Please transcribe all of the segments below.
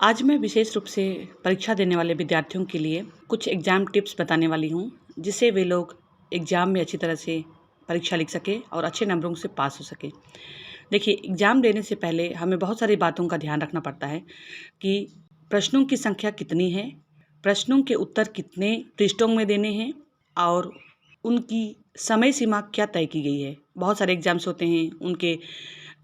आज मैं विशेष रूप से परीक्षा देने वाले विद्यार्थियों के लिए कुछ एग्ज़ाम टिप्स बताने वाली हूँ, जिससे वे लोग एग्ज़ाम में अच्छी तरह से परीक्षा लिख सकें और अच्छे नंबरों से पास हो सकें। देखिए, एग्ज़ाम देने से पहले हमें बहुत सारी बातों का ध्यान रखना पड़ता है कि प्रश्नों की संख्या कितनी है, प्रश्नों के उत्तर कितने पृष्ठों में देने हैं और उनकी समय सीमा क्या तय की गई है। बहुत सारे एग्ज़ाम्स होते हैं, उनके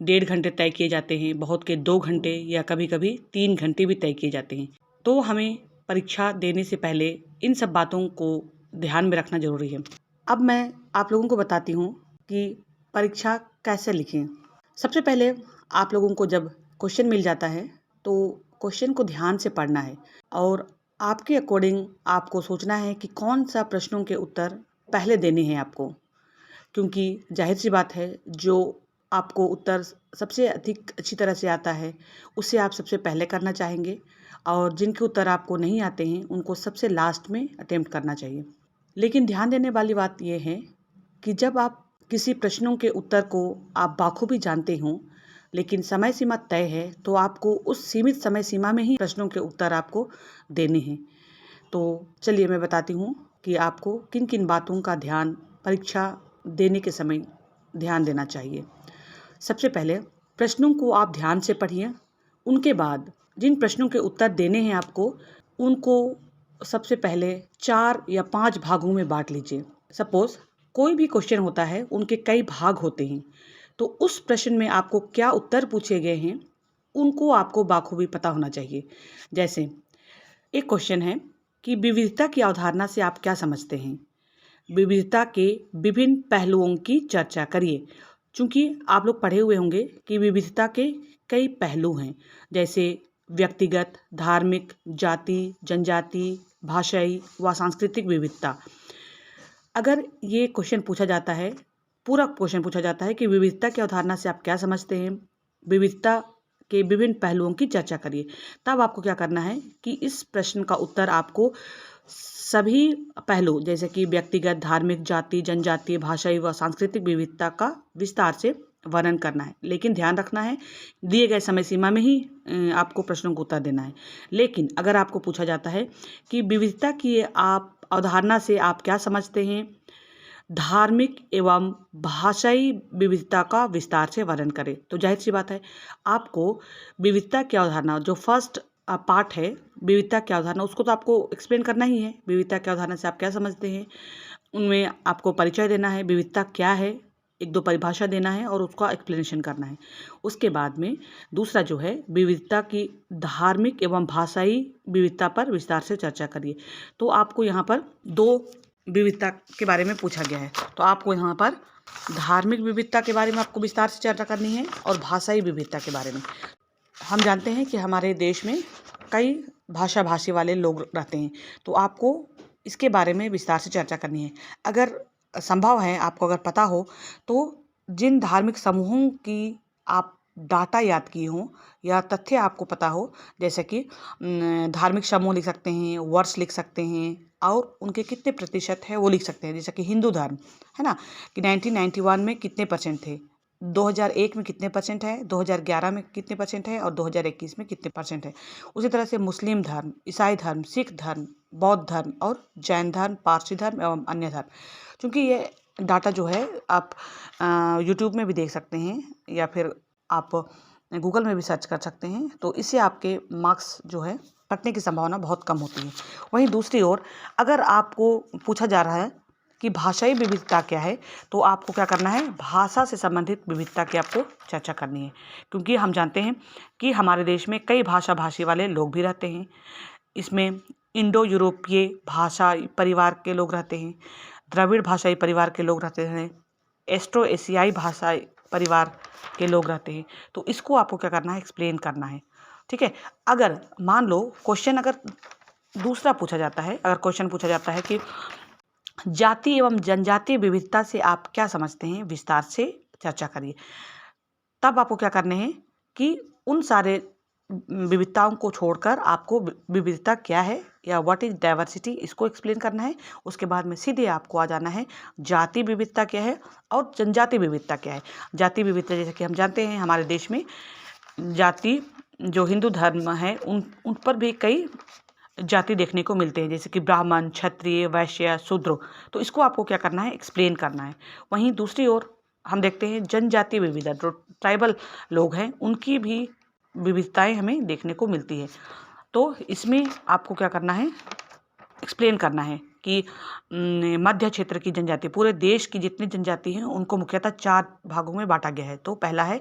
1.5 घंटे तय किए जाते हैं, बहुत के 2 घंटे या कभी-कभी 3 घंटे भी तय किए जाते हैं। तो हमें परीक्षा देने से पहले इन सब बातों को ध्यान में रखना ज़रूरी है। अब मैं आप लोगों को बताती हूँ कि परीक्षा कैसे लिखें। सबसे पहले आप लोगों को जब क्वेश्चन मिल जाता है, तो क्वेश्चन को ध्यान से पढ़ना है और आपके अकॉर्डिंग आपको सोचना है कि कौन-सा प्रश्नों के उत्तर पहले देने हैं आपको। क्योंकि ज़ाहिर-सी बात है, जो आपको उत्तर सबसे अधिक अच्छी तरह से आता है, उसे आप सबसे पहले करना चाहेंगे और जिनके उत्तर आपको नहीं आते हैं, उनको सबसे लास्ट में अटेम्प्ट करना चाहिए। लेकिन ध्यान देने वाली बात ये है कि जब आप किसी प्रश्नों के उत्तर को आप बाखूबी जानते हों, लेकिन समय सीमा तय है, तो आपको उस सीमित समय सीमा में ही प्रश्नों के उत्तर आपको देने हैं। तो चलिए मैं बताती हूँ कि आपको किन-किन बातों का ध्यान परीक्षा देने के समय ध्यान देना चाहिए। सबसे पहले प्रश्नों को आप ध्यान से पढ़िए। उनके बाद जिन प्रश्नों के उत्तर देने हैं आपको, उनको सबसे पहले 4 या 5 भागों में बाँट लीजिए। सपोज़ कोई भी क्वेश्चन होता है, उनके कई भाग होते हैं। तो उस प्रश्न में आपको क्या उत्तर पूछे गए हैं, उनको आपको बाखूबी पता होना चाहिए। जैसे एक क्वेश्चन है कि विविधता की अवधारणा से आप क्या समझते हैं? विविधता के विभिन्न पहलुओं की चर्चा करिए। चूँकि आप लोग पढ़े हुए होंगे कि विविधता के कई पहलू हैं, जैसे व्यक्तिगत, धार्मिक, जाति, जनजाति, भाषाई व सांस्कृतिक विविधता। अगर ये क्वेश्चन पूछा जाता है, पूरा क्वेश्चन पूछा जाता है कि विविधता की अवधारणा से आप क्या समझते हैं? विविधता के विभिन्न पहलुओं की चर्चा करिए। तब आपको क्या करना है कि इस प्रश्न का उत्तर आपको सभी पहलू जैसे कि व्यक्तिगत, धार्मिक, जाति, जनजातीय, भाषाई व सांस्कृतिक विविधता का विस्तार से वर्णन करना है। लेकिन ध्यान रखना है, दिए गए समय सीमा में ही आपको प्रश्नों का उत्तर देना है। लेकिन अगर आपको पूछा जाता है कि विविधता की आप अवधारणा से आप क्या समझते हैं? धार्मिक एवं भाषाई विविधता का विस्तार से वर्णन करें। तो ज़ाहिर-सी बात है, आपको विविधता की अवधारणा जो फर्स्ट पार्ट है, विविधता की अवधारणा उसको तो आपको एक्सप्लेन करना ही है। विविधता की अवधारणा से आप क्या समझते हैं? उनमें आपको परिचय देना है, विविधता क्या है? 1-2 परिभाषा देना है और उसका एक्सप्लेनेशन करना है। उसके बाद में दूसरा जो है, विविधता की धार्मिक एवं भाषाई विविधता पर विस्तार से चर्चा करिए। तो आपको यहाँ पर 2 विविधता के बारे में पूछा गया है। तो आपको यहाँ पर धार्मिक विविधता के बारे में आपको विस्तार से चर्चा करनी है और भाषाई विविधता के बारे में। हम जानते हैं कि हमारे देश में कई भाषा-भाषी वाले लोग रहते हैं, तो आपको इसके बारे में विस्तार से चर्चा करनी है। अगर संभव है, आपको अगर पता हो, तो जिन धार्मिक समूहों की आप डाटा याद किए हों या तथ्य आपको पता हो, जैसे कि धार्मिक समूह लिख सकते हैं, वर्ष लिख सकते हैं और उनके कितने प्रतिशत है, वो लिख सकते हैं। जैसे कि हिंदू धर्म, है ना? कि 1991 में कितने परसेंट थे, 2001 में कितने परसेंट है, 2011 में कितने परसेंट है और 2021 में कितने परसेंट है। उसी तरह से मुस्लिम धर्म, ईसाई धर्म, सिख धर्म, बौद्ध धर्म और जैन धर्म, पारसी धर्म एवं अन्य धर्म। चूँकि ये डाटा जो है आप यूट्यूब में भी देख सकते हैं या फिर आप गूगल में भी सर्च कर सकते हैं, तो इससे आपके मार्क्स जो है कटने की संभावना बहुत कम होती है। वहीं दूसरी ओर अगर आपको पूछा जा रहा है कि भाषाई विविधता क्या है, तो आपको क्या करना है, भाषा से संबंधित विविधता की आपको चर्चा करनी है। क्योंकि हम जानते हैं कि हमारे देश में कई भाषा-भाषी वाले लोग भी रहते हैं। इसमें इंडो यूरोपीय भाषा परिवार के लोग रहते हैं, द्रविड़ भाषाई परिवार के लोग रहते हैं, एस्ट्रो एशियाई भाषा परिवार के लोग रहते हैं। तो इसको आपको क्या करना है, एक्सप्लेन करना है। ठीक है? अगर मान लो क्वेश्चन अगर दूसरा पूछा जाता है, अगर क्वेश्चन पूछा जाता है कि जाति एवं जनजातीय विविधता से आप क्या समझते हैं, विस्तार से चर्चा करिए। तब आपको क्या करने हैं कि उन सारे विविधताओं को छोड़कर आपको विविधता क्या है या व्हाट इज़ डाइवर्सिटी, इसको एक्सप्लेन करना है। उसके बाद में सीधे आपको आ जाना है जाति विविधता क्या है और जनजाति विविधता क्या है। जाति विविधता जैसे कि हम जानते हैं हमारे देश में जाति जो हिंदू धर्म है उन पर भी कई जाति देखने को मिलते हैं, जैसे कि ब्राह्मण, क्षत्रिय, वैश्य, शूद्र। तो इसको आपको क्या करना है, एक्सप्लेन करना है। वहीं दूसरी ओर हम देखते हैं जनजातीय विविधता, जो ट्राइबल लोग हैं उनकी भी विविधताएं हमें देखने को मिलती है। तो इसमें आपको क्या करना है, एक्सप्लेन करना है कि मध्य क्षेत्र की जनजाति, पूरे देश की जितनी जनजाति हैं उनको मुख्यतः 4 भागों में बांटा गया है। तो पहला है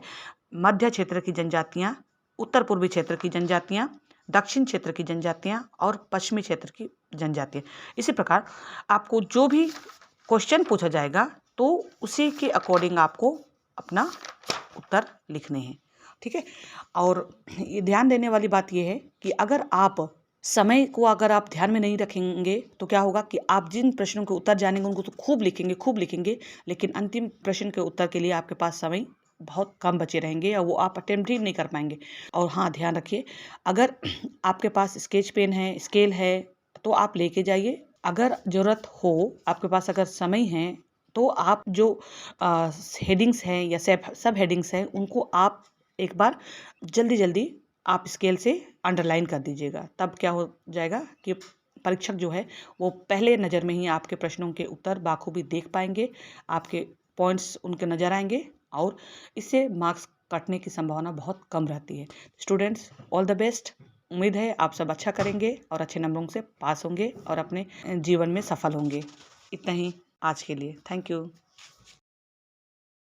मध्य क्षेत्र की जनजातियाँ, उत्तर पूर्वी क्षेत्र की जनजातियाँ, दक्षिण क्षेत्र की जनजातियाँ और पश्चिमी क्षेत्र की जनजातियाँ। इसी प्रकार आपको जो भी क्वेश्चन पूछा जाएगा तो उसी के अकॉर्डिंग आपको अपना उत्तर लिखने हैं, ठीक है। और ये ध्यान देने वाली बात ये है कि अगर आप समय को अगर आप ध्यान में नहीं रखेंगे तो क्या होगा कि आप जिन प्रश्नों के उत्तर जानेंगे उनको तो खूब लिखेंगे, लेकिन अंतिम प्रश्न के उत्तर के लिए आपके पास समय बहुत कम बचे रहेंगे और वो आप अटेम्प्ट ही नहीं कर पाएंगे। और हाँ, ध्यान रखिए, अगर आपके पास स्केच पेन है, स्केल है तो आप लेके जाइए। अगर ज़रूरत हो, आपके पास अगर समय है तो आप जो हेडिंग्स हैं या सब हेडिंग्स हैं उनको आप एक बार जल्दी आप स्केल से अंडरलाइन कर दीजिएगा। तब क्या हो जाएगा कि परीक्षक जो है वो पहले नज़र में ही आपके प्रश्नों के उत्तर बाखूबी देख पाएंगे, आपके पॉइंट्स उनके नज़र आएंगे और इससे मार्क्स कटने की संभावना बहुत कम रहती है। Students, all the best. उम्मीद है आप सब अच्छा करेंगे और अच्छे नंबरों से पास होंगे और अपने जीवन में सफल होंगे। इतना ही आज के लिए। Thank you.